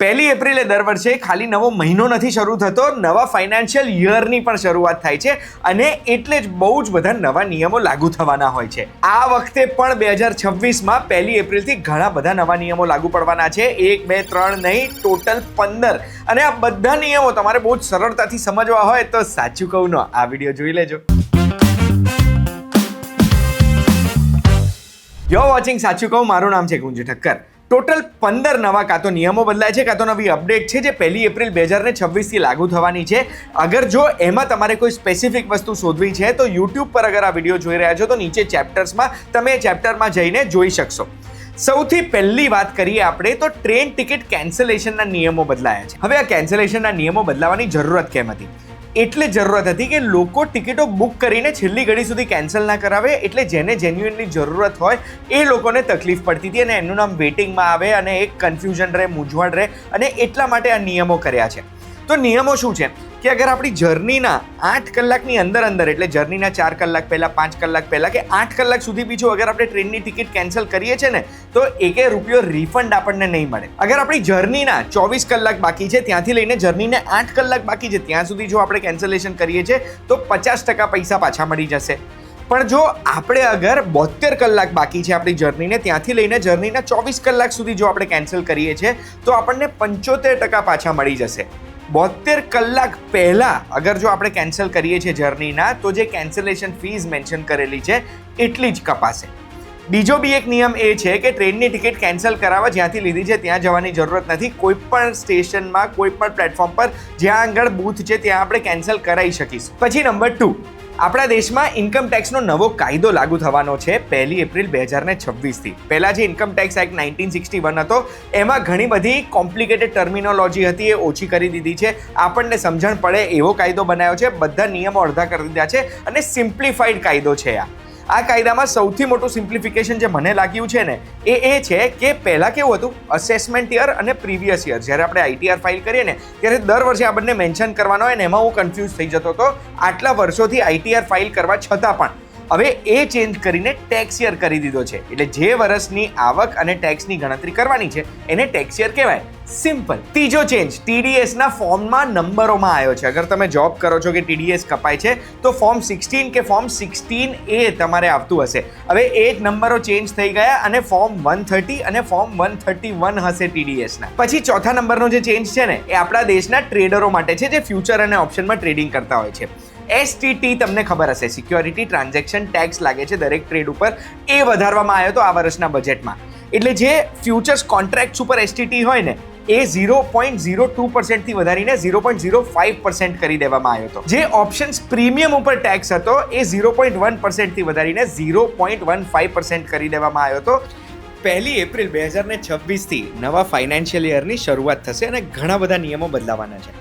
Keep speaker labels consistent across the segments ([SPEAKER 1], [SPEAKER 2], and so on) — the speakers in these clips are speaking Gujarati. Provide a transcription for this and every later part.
[SPEAKER 1] પહેલી એપ્રિલે દર વર્ષે ખાલી નવો મહિનો નથી શરૂ થતો, નવા ફાઇનાન્શિયલ યરની પણ શરૂઆત થાય છે અને એટલે જ બહુ જ બધા નવા નિયમો લાગુ થવાના હોય છે. આ વખતે પણ 2026માં પહેલી એપ્રિલથી ઘણા બધા નવા નિયમો લાગુ પડવાના છે. 1, 2, 3 નહીં, ટોટલ 15. અને આ બધા નિયમો તમારે બહુ જ સરળતાથી સમજવા હોય તો સાચું કહું નો આ વિડીયો જોઈ લેજો. યો વોચિંગ સાચું કહું, મારું નામ છે ગુંજ ઠક્કર. ટોટલ 15 નવા કાં તો નિયમો બદલાય છે કાં તો નવી અપડેટ છે જે 1 એપ્રિલ 2026થી લાગુ થવાની છે. અગર જો એમાં તમારે કોઈ સ્પેસિફિક વસ્તુ શોધવી છે તો યુટ્યુબ પર અગર આ વિડીયો જોઈ રહ્યા છો તો નીચે ચેપ્ટર્સમાં તમે એ ચેપ્ટરમાં જઈને જોઈ શકશો. સૌથી પહેલી વાત કરીએ આપણે તો ટ્રેન ટિકિટ કેન્સલેશનના નિયમો બદલાયા છે. હવે આ કેન્સલેશનના નિયમો બદલાવાની જરૂરત કેમ હતી? એટલે જરૂરત હતી કે લોકો ટિકિટો બુક કરીને છેલ્લી ઘડી સુધી કેન્સલ ના કરાવે, એટલે જેને જેન્યુઇનલી જરૂરત હોય એ લોકોને તકલીફ પડતી હતી અને એમનું નામ વેટિંગમાં આવે અને એક કન્ફ્યુઝન રહે, મૂંઝવણ રહે, અને એટલા માટે આ નિયમો કર્યા છે. તો નિયમો શું છે કે અગર આપણી જર્નીના 8 કલાકની અંદર એટલે જર્નીના 4 કલાક પહેલાં, 5 કલાક પહેલાં કે 8 કલાક સુધી બીજું અગર આપણે ટ્રેનની ટિકિટ કેન્સલ કરીએ છીએ ને તો એકે રૂપિયો રિફંડ આપણને નહીં મળે. અગર આપણી જર્નીના 24 કલાક બાકી છે ત્યાંથી લઈને જર્નીને 8 કલાક બાકી છે ત્યાં સુધી જો આપણે કેન્સલેશન કરીએ છીએ તો 50% પૈસા પાછા મળી જશે. પણ જો આપણે અગર 72 કલાક બાકી છે આપણી જર્નીને ત્યાંથી લઈને જર્નીના 24 કલાક સુધી જો આપણે કેન્સલ કરીએ છીએ તો આપણને 75% પાછા મળી જશે. 72 કલાક પહેલાં અગર જો આપણે કેન્સલ કરીએ છીએ જર્નીના તો જે કેન્સલેશન ફીઝ મેન્શન કરેલી છે એટલી જ કપાશે. બીજો બી એક નિયમ એ છે કે ટ્રેનની ટિકિટ કેન્સલ કરાવવા જ્યાંથી લીધી છે ત્યાં જવાની જરૂરત નથી. કોઈ પણ સ્ટેશનમાં, કોઈ પણ પ્લેટફોર્મ પર જ્યાં આગળ બૂથ છે ત્યાં આપણે કેન્સલ કરાવી શકીશું. પછી નંબર 2, આપણા દેશમાં ઇન્કમ ટેક્સનો નવો કાયદો લાગુ થવાનો છે 1 એપ્રિલ 2026થી. પહેલાં જે ઇન્કમ ટેક્સ એક્ટ 1961 હતો એમાં ઘણી બધી કોમ્પ્લિકેટેડ ટર્મિનોલોજી હતી, એ ઓછી કરી દીધી છે. આપણને સમજણ પડે એવો કાયદો બનાવ્યો છે. બધા નિયમો અડધા કરી દીધા છે અને સિમ્પ્લિફાઈડ કાયદો છે આ કાયદામાં સૌથી મોટું સિમ્પ્લિફિકેશન જે મને લાગ્યું છે ને એ છે કે પહેલાં કેવું હતું, અસેસમેન્ટ યર અને પ્રીવિયસ યર. જ્યારે આપણે આઈટીઆર ફાઇલ કરીએ ને ત્યારે દર વર્ષે આ બંને મેન્શન કરવાનો હોય ને એમાં હું કન્ફ્યુઝ થઈ જતો હતો. આટલા વર્ષોથી આઈટીઆર ફાઇલ કરવા છતાં પણ હવે એ ચેન્જ કરીને ટેક્સ યર કરી દીધો છે. એટલે જે વર્ષની આવક અને ટેક્સની ગણતરી કરવાની છે એને ટેક્સ યર કહેવાય. સિમ્પલ. ત્રીજો ચેન્જ TDSના ફોર્મમાં નંબરોમાં આવ્યો છે. અગર તમે જોબ કરો છો કે TDS કપાય છે તો ફોર્મ 16 કે ફોર્મ 16A તમારે આવતું હશે. હવે એ જ નંબરો ચેન્જ થઈ ગયા અને ફોર્મ 130 અને ફોર્મ 131 હશે TDSના. પછી ચોથા નંબરનો જે ચેન્જ છે ને એ આપણા દેશના ટ્રેડરો માટે છે જે ફ્યુચર અને ઓપ્શનમાં ટ્રેડિંગ કરતા હોય છે. STT તમને ખબર હશે, સિક્યોરિટી ટ્રાન્ઝેક્શન ટેક્સ લાગે છે દરેક ટ્રેડ ઉપર, એ વધારવામાં આવ્યો હતો આ વર્ષના બજેટમાં. એટલે જે ફ્યુચર્સ કોન્ટ્રાક્ટ્સ ઉપર STT હોય ને એ 0.02%થી વધારીને 0.05% કરી દેવામાં આવ્યો હતો. જે ઓપ્શન્સ પ્રીમિયમ ઉપર ટેક્સ હતો એ 0.1%થી વધારીને 0.15% કરી દેવામાં આવ્યો હતો. 1 એપ્રિલ 2026થી નવા ફાઇનાન્શિયલ યરની શરૂઆત થશે અને ઘણા બધા નિયમો બદલાવાના છે.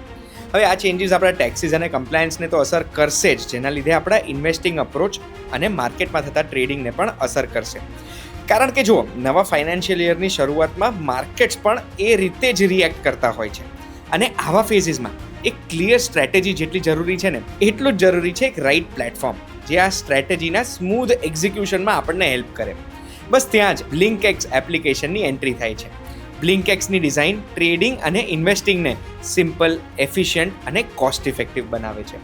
[SPEAKER 1] હવે આ ચેન્જીસ આપણા ટેક્સીસ અને કમ્પ્લાયન્સને તો અસર કરશે જ, જેના લીધે આપણા ઇન્વેસ્ટિંગ અપ્રોચ અને માર્કેટમાં થતા ટ્રેડિંગને પણ અસર કરશે. કારણ કે જુઓ, નવા ફાઇનાન્શિયલ યરની શરૂઆતમાં માર્કેટ્સ પણ એ રીતે જ રિએક્ટ કરતા હોય છે. અને આવા ફેઝિસમાં એક ક્લિયર સ્ટ્રેટેજી જેટલી જરૂરી છે ને એટલું જ જરૂરી છે એક રાઇટ પ્લેટફોર્મ જે આ સ્ટ્રેટેજીના સ્મૂધ એક્ઝિક્યુશનમાં આપણને હેલ્પ કરે. બસ ત્યાં જ BlinkX એપ્લિકેશનની એન્ટ્રી થાય છે. BlinkXની ડિઝાઇન ટ્રેડિંગ અને ઇન્વેસ્ટિંગને સિમ્પલ, એફિશિયન્ટ અને કોસ્ટ ઇફેક્ટિવ બનાવે છે.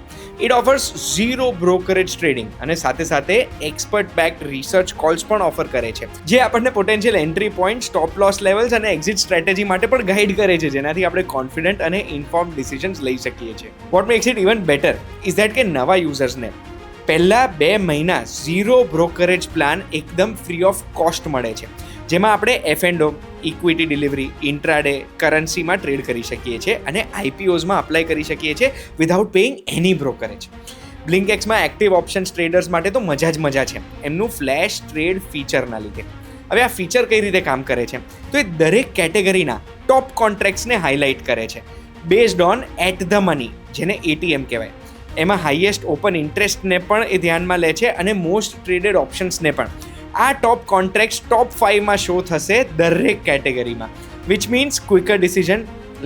[SPEAKER 1] It offers zero brokerage trading અને સાથે સાથે એક્સપર્ટ બેક્ડ રિસર્ચ કોલ્સ પણ ઓફર કરે છે, જે આપણને potential entry point, stop loss levels અને એક્ઝિટ સ્ટ્રેટેજી માટે પણ ગાઈડ કરે છે, જેનાથી આપણે કોન્ફિડન્ટ અને ઇન્ફોર્મ્ડ ડિસિઝન્સ લઈ શકીએ છીએ. What makes it even better is that કે નવા યુઝર્સને પહેલા 2 મહિના ઝીરો બ્રોકરેજ પ્લાન એકદમ ફ્રી ઓફ કોસ્ટ મળે છે, જેમાં આપણે F&O, ઇક્વિટી ડિલિવરી, ઇન્ટ્રાડે, કરન્સીમાં ટ્રેડ કરી શકીએ છીએ અને IPOsમાં અપ્લાય કરી શકીએ છીએ વિધાઉટ પેઇંગ એની બ્રોકરેજ. BlinkXમાં એક્ટિવ ઓપ્શન્સ ટ્રેડર્સ માટે તો મજા જ મજા છે એમનું ફ્લેશ ટ્રેડ ફીચરના લીધે. હવે આ ફીચર કઈ રીતે કામ કરે છે તો એ દરેક કેટેગરીના ટોપ કોન્ટ્રાક્ટ્સને હાઇલાઇટ કરે છે based on at the money, જેને ATM કહેવાય. એમાં હાઈએસ્ટ ઓપન ઇન્ટરેસ્ટને પણ એ ધ્યાનમાં લે છે અને મોસ્ટ ટ્રેડેડ ઓપ્શન્સને પણ. આ ટોપ કોન્ટ્રાક્ટ્સ ટોપ 5માં શો થશે દરેક કેટેગરીમાં, which means quicker decision,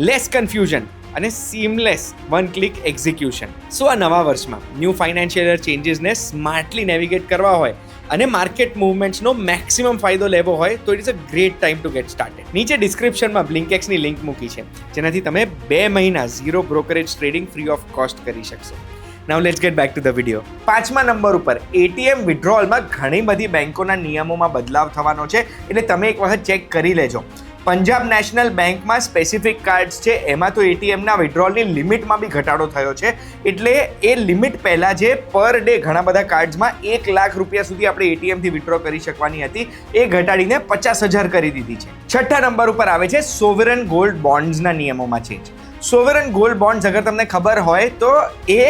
[SPEAKER 1] less confusion અને seamless one click execution. So આ નવા વર્ષમાં ન્યૂ ફાઇનાન્શિયલ યર ચેન્જીસને સ્માર્ટલી નેવિગેટ કરવા હોય અને માર્કેટ મૂવમેન્ટ્સનો મેક્સિમમ ફાયદો લેવો હોય તો it is a great time to gate started. નીચે ડિસ્ક્રિપ્શનમાં બ્લિંકેક્સની લિંક મૂકી છે, જેનાથી તમે 2 મહિના zero brokerage trading free of cost કરી શકશો. Now let's get back to the video. 5મા નંબર ઉપર એટીએમ વિડ્રોઅલમાં ઘણી બધી બેંકોના નિયમોમાં બદલાવ થવાનો છે, એટલે તમે એક વખત ચેક કરી લેજો. પંજાબ નેશનલ બેંકમાં સ્પેસિફિક કાર્ડ્સ છે, એમાં તો એટીએમના વિડ્રોલની લિમિટમાં બી ઘટાડો થયો છે, એટલે એ લિમિટ પહેલાં જે પર ડે ઘણા બધા કાર્ડ્સમાં 1 લાખ રૂપિયા સુધી આપણે એટીએમથી વિડ્રો કરી શકવાની હતી, એ ઘટાડીને 50,000 કરી દીધી છે. 6ઠા નંબર ઉપર આવે છે સોવરન ગોલ્ડ બોન્ડ્સના નિયમોમાં ચેન્જ. સોવરન ગોલ્ડ બોન્ડ્સ અગર તમને ખબર હોય તો એ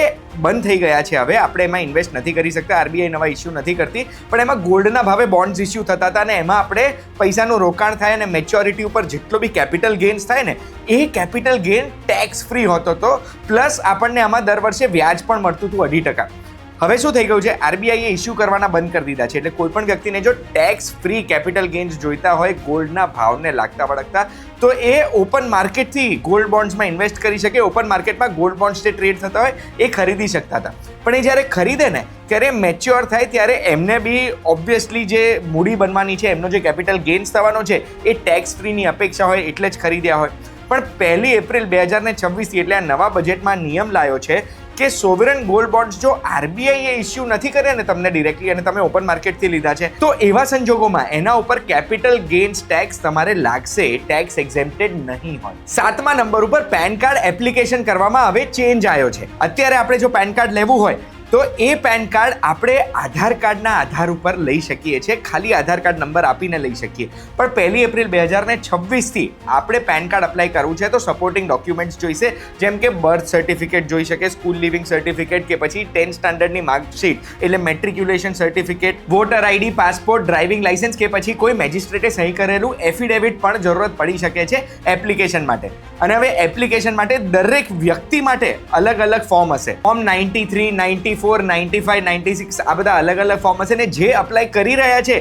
[SPEAKER 1] બંધ થઈ ગયા છે. હવે આપણે એમાં ઇન્વેસ્ટ નથી કરી શકતા, આરબીઆઈ નવા ઇસ્યુ નથી કરતી, પણ એમાં ગોલ્ડના ભાવે બોન્ડ્સ ઇસ્યુ થતા હતા અને એમાં આપણે પૈસાનું રોકાણ થાય અને મેચ્યોરિટી ઉપર જેટલો બી કેપિટલ ગેઇન્સ થાય ને એ કેપિટલ ગેઇન ટેક્સ ફ્રી હોતો હતો, પ્લસ આપણને આમાં દર વર્ષે વ્યાજ પણ મળતું હતું 2.5%. હવે શું થઈ ગયું છે, આરબીઆઈએ ઇસ્યુ કરવાના બંધ કરી દીધા છે, એટલે કોઈ પણ વ્યક્તિને જો ટેક્સ ફ્રી કેપિટલ ગેઇન્સ જોઈતા હોય ગોલ્ડના ભાવને લાગતા વળગતા, તો એ ઓપન માર્કેટથી ગોલ્ડ બોન્ડ્સમાં ઇન્વેસ્ટ કરી શકે. ઓપન માર્કેટમાં ગોલ્ડ બોન્ડ્સ જે ટ્રેડ થતા હોય એ ખરીદી શકતા હતા, પણ એ જ્યારે ખરીદે ને ત્યારે મેચ્યોર થાય ત્યારે એમને બી ઓબ્વિયસલી જે મૂડી બનવાની છે, એમનો જે કેપિટલ ગેઇન્સ થવાનો છે એ ટેક્સ ફ્રીની અપેક્ષા હોય એટલે જ ખરીદ્યા હોય. પણ 1 એપ્રિલ 2026 એટલે આ નવા બજેટમાં નિયમ લાવ્યો છે કે સોવરન ગોલ્ડ બોન્ડ્સ જો આરબીઆઈએ ઇસ્યુ નથી કર્યા ને તમને ડિરેક્ટલી અને તમે ઓપન માર્કેટથી લીધા છે, તો એવા સંજોગોમાં એના ઉપર કેપિટલ ગેઇન્સ ટેક્સ તમારે લાગશે, ટેક્સ એક્ઝેમ્પ્ટેડ નહીં હોય. 7મા નંબર ઉપર પેન કાર્ડ એપ્લિકેશન કરવામાં હવે ચેન્જ આવ્યો છે. અત્યારે આપણે જો પેન કાર્ડ લેવું હોય તો એ પેન કાર્ડ આપણે આધાર કાર્ડના આધાર ઉપર લઈ શકીએ છીએ, ખાલી આધાર કાર્ડ નંબર આપીને લઈ શકીએ. પણ 1 એપ્રિલ 2026થી આપણે પેન કાર્ડ અપ્લાય કરવું છે તો સપોર્ટિંગ ડોક્યુમેન્ટ્સ જોઈશે, જેમ કે બર્થ સર્ટિફિકેટ જોઈ શકે, સ્કૂલ લિવિંગ સર્ટિફિકેટ કે પછી 10th સ્ટાન્ડર્ડની માર્કશીટ એટલે matriculation certificate, voter ID, passport, driving licence કે પછી કોઈ મેજિસ્ટ્રેટે સહી કરેલું એફિડેવિટ પણ જરૂરત પડી શકે છે એપ્લિકેશન માટે. અને હવે એપ્લિકેશન માટે દરેક વ્યક્તિ માટે અલગ અલગ ફોર્મ હશે. ફોર્મ 93, 94, 95, 96 આ બધા અલગ અલગ ફોર્મ હશે, ને જે અપ્લાય કરી રહ્યા છે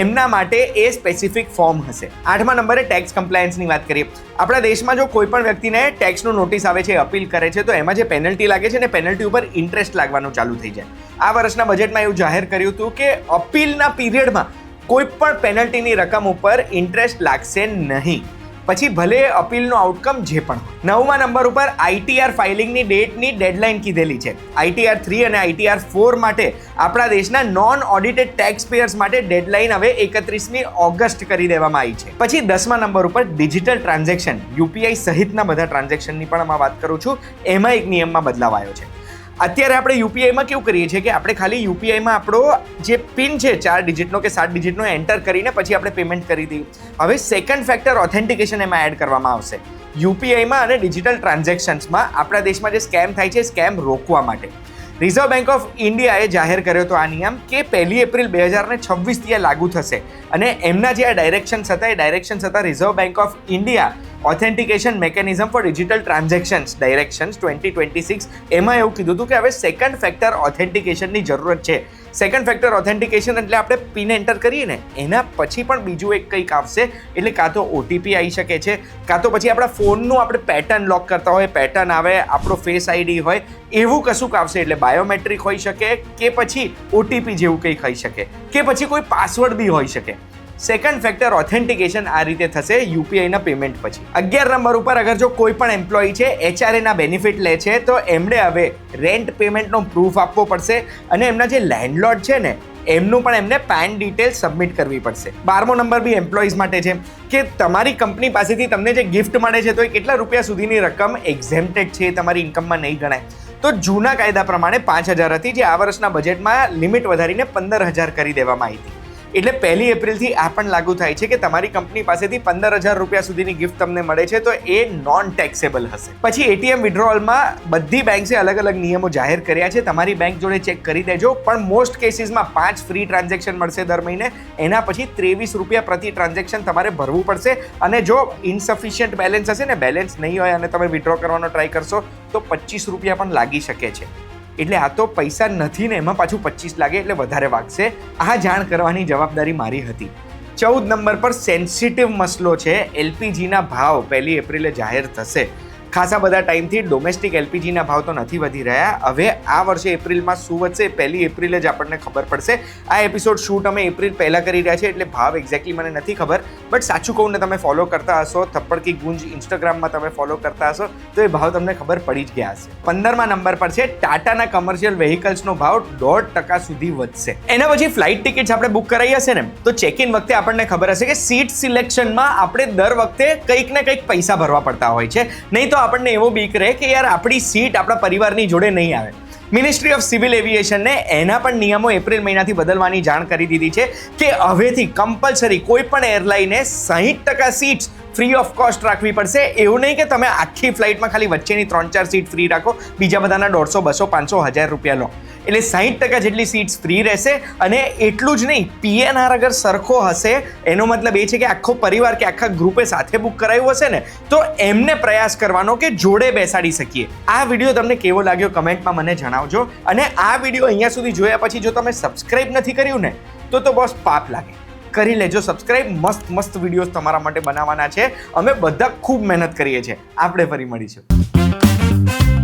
[SPEAKER 1] એમના માટે એ સ્પેસિફિક ફોર્મ હશે. 8મા નંબરે ટેક્સ કમ્પ્લાયન્સની વાત કરીએ. આપણા દેશમાં જો કોઈ પણ વ્યક્તિને ટેક્સનું નોટિસ આવે છે, અપીલ કરે છે, તો એમાં જે પેનલ્ટી લાગે છે ને પેનલ્ટી ઉપર ઇન્ટરેસ્ટ લાગવાનું ચાલુ થઈ જાય. આ વર્ષના બજેટમાં એવું જાહેર કર્યું હતું કે અપીલના પીરિયડમાં કોઈ પણ પેનલ્ટીની રકમ ઉપર ઇન્ટરેસ્ટ લાગશે નહીં, પછી ભલે અપીલનો આઉટકમ જે પણ હોય. 9મા નંબર ઉપર આઈટીઆર ફાઇલિંગની ડેટની ડેડલાઇન કીધેલી છે. આઈટીઆર 3 અને આઈટીઆર 4 માટે આપણા દેશના નોન ઓડિટેડ ટેક્સ પેયર્સ માટે ડેડલાઇન હવે 31મી ઓગસ્ટ કરી દેવામાં આવી છે. પછી 10મા નંબર ઉપર ડિજિટલ ટ્રાન્ઝેક્શન, યુપીઆઈ સહિતના બધા ટ્રાન્ઝેક્શનની પણ આમાં વાત કરું છું, એમાં એક નિયમમાં બદલાવ આવ્યો છે. અત્યારે આપણે યુપીઆઈમાં કેવું કરીએ છીએ કે આપણે ખાલી યુપીઆઈમાં આપણો જે પિન છે 4 ડિજિટનો કે 7 ડિજિટનો એન્ટર કરીને પછી આપણે પેમેન્ટ કરી દઈએ. હવે સેકન્ડ ફેક્ટર ઓથેન્ટિકેશન એમાં એડ કરવામાં આવશે. યુપીઆઈમાં અને ડિજિટલ ટ્રાન્ઝેક્શન્સમાં આપણા દેશમાં જે સ્કેમ થાય છે સ્કેમ રોકવા માટે રિઝર્વ બેંક ઓફ ઇન્ડિયાએ જાહેર કર્યો હતો આ નિયમ કે 1 એપ્રિલ 2026થી આ લાગુ થશે. અને એમના જે આ ડાયરેક્શન્સ હતા એ ડાયરેક્શન્સ હતા reserve bank of India authentication mechanism four digital transactions directions 2026. એમાં એવું કીધું હતું કે હવે સેકન્ડ ફેક્ટર ઓથેન્ટિકેશનની જરૂરત છે. સેકન્ડ ફેક્ટર ઓથેન્ટિકેશન એટલે આપણે પિન એન્ટર કરીએ ને એના પછી પણ બીજું એક કંઈક આવશે, એટલે કાં તો ઓટીપી આવી શકે છે, કાં તો પછી આપણા ફોનનું આપણે પેટર્ન લોક કરતા હોય, પેટર્ન આવે, આપણો ફેસ આઈડી હોય, એવું કશુંક આવશે. એટલે બાયોમેટ્રિક હોઈ શકે કે પછી ઓટીપી જેવું કંઈક હોઈ શકે કે પછી કોઈ પાસવર્ડ બી હોઈ શકે. સેકન્ડ ફેક્ટર ઓથેન્ટિકેશન આ રીતે થશે યુપીઆઈના પેમેન્ટ પછી. 11 નંબર ઉપર અગર જો કોઈ પણ એમ્પ્લોય છે એચઆરએના બેનિફિટ લે છે તો એમણે હવે રેન્ટ પેમેન્ટનો પ્રૂફ આપવો પડશે અને એમના જે લેન્ડલોર્ડ છે ને એમનું પણ એમને પેન ડિટેલ સબમિટ કરવી પડશે. 12મો નંબર બી એમ્પ્લોઈઝ માટે છે કે તમારી કંપની પાસેથી તમને જે ગિફ્ટ મળે છે તો એ કેટલા રૂપિયા સુધીની રકમ એક્ઝેમ્પ્ટેડ છે, તમારી ઇન્કમમાં નહીં ગણાય. તો જૂના કાયદા પ્રમાણે 5,000 હતી, જે આ વર્ષના બજેટમાં લિમિટ વધારીને 15,000 કરી દેવામાં આવી હતી. એટલે 1 એપ્રિલથી આ પણ લાગુ થાય છે કે તમારી કંપની પાસેથી 15,000 રૂપિયા સુધીની ગિફ્ટ તમને મળે છે તો એ નોન ટેક્સેબલ હશે. પછી એટીએમ વિડ્રોઅલમાં બધી બેંક્સે અલગ અલગ નિયમો જાહેર કર્યા છે, તમારી બેંક જોડે ચેક કરી દેજો. પણ મોસ્ટ કેસીસમાં 5 ફ્રી ટ્રાન્ઝેક્શન મળશે દર મહિને, એના પછી 23 રૂપિયા પ્રતિ ટ્રાન્ઝેક્શન તમારે ભરવું પડશે. અને જો ઇનસફિશિયન્ટ બેલેન્સ હશે ને, બેલેન્સ નહીં હોય અને તમે વિડ્રો કરવાનો ટ્રાય કરશો તો 25 રૂપિયા પણ લાગી શકે છે. એટલે આ તો પૈસા નથી ને એમાં પાછું 25 લાગે એટલે વધારે વાગશે. આ જાણ કરવાની જવાબદારી મારી હતી. 14 નંબર પર સેન્સિટિવ મસલો છે, એલપીજીના ભાવ 1 એપ્રિલે જાહેર થશે. ખાસા બધા ટાઈમથી ડોમેસ્ટિક એલપીજીના ભાવ તો નથી વધી રહ્યા. હવે આ વર્ષે એપ્રિલમાં શું વધશે 1 એપ્રિલે જ આપણને ખબર પડશે. આ એપિસોડ શૂટ અમે એપ્રિલ પહેલાં કરી રહ્યા છે એટલે ભાવ એક્ઝેક્ટલી મને નથી ખબર, બટ સાચું કહું ને તમે ફોલો કરતા હશો, થપ્પડ કી ગુંજ ઇન્સ્ટાગ્રામમાં તમે ફોલો કરતા હશો તો એ ભાવ તમને ખબર પડી જ ગયા હશે. 15મા નંબર પર છે ટાટાના કમર્શિયલ વેહિકલ્સનો ભાવ 1.5% સુધી વધશે. એના પછી ફ્લાઇટ ટિકિટ્સ આપણે બુક કરાવી હશે ને તો ચેક ઇન વખતે આપણને ખબર હશે કે સીટ સિલેક્શનમાં આપણે દર વખતે કંઈક ને કંઈક પૈસા ભરવા પડતા હોય છે. નહીં તો આપણને એવો બીક રહે કે યાર આપણી સીટ આપણા પરિવારની જોડે નહીં આવે. મિનિસ્ટ્રી ઓફ સિવિલ એવિએશનને એના પણ નિયમો એપ્રિલ મહિનાથી બદલવાની જાણ કરી દીધી છે કે હવેથી કમ્પલસરી કોઈ પણ એરલાઇને 60% સીટ્સ ફ્રી ઓફ કોસ્ટ રાખવી પડશે. એવું નહીં કે તમે આખી ફ્લાઇટમાં ખાલી વચ્ચેની 3-4 સીટ ફ્રી રાખો, બીજા બધાના 150, 200, 500, 1000 રૂપિયા લો. એટલે 60% જેટલી સીટ્સ ફ્રી રહેશે. અને એટલું જ નહીં, PNR અગર સરખો હશે એનો મતલબ એ છે કે આખો પરિવાર કે આખા ગ્રુપે સાથે બુક કરાવ્યું હશે ને તો એમને પ્રયાસ કરવાનો કે જોડે બેસાડી શકીએ. આ વિડીયો તમને કેવો લાગ્યો કમેન્ટમાં મને જણાવજો. અને આ વિડીયો અહીંયા સુધી જોયા પછી જો તમે સબસ્ક્રાઇબ નથી કર્યું ને તો બસ પાપ લાગે. કરી લેજો સબસ્ક્રાઇબ. મસ્ત વિડીયોઝ તમારા માટે બનાવવાના છે. અમે બધા ખૂબ મહેનત કરીએ છીએ. આપણે ફરી મળીશું.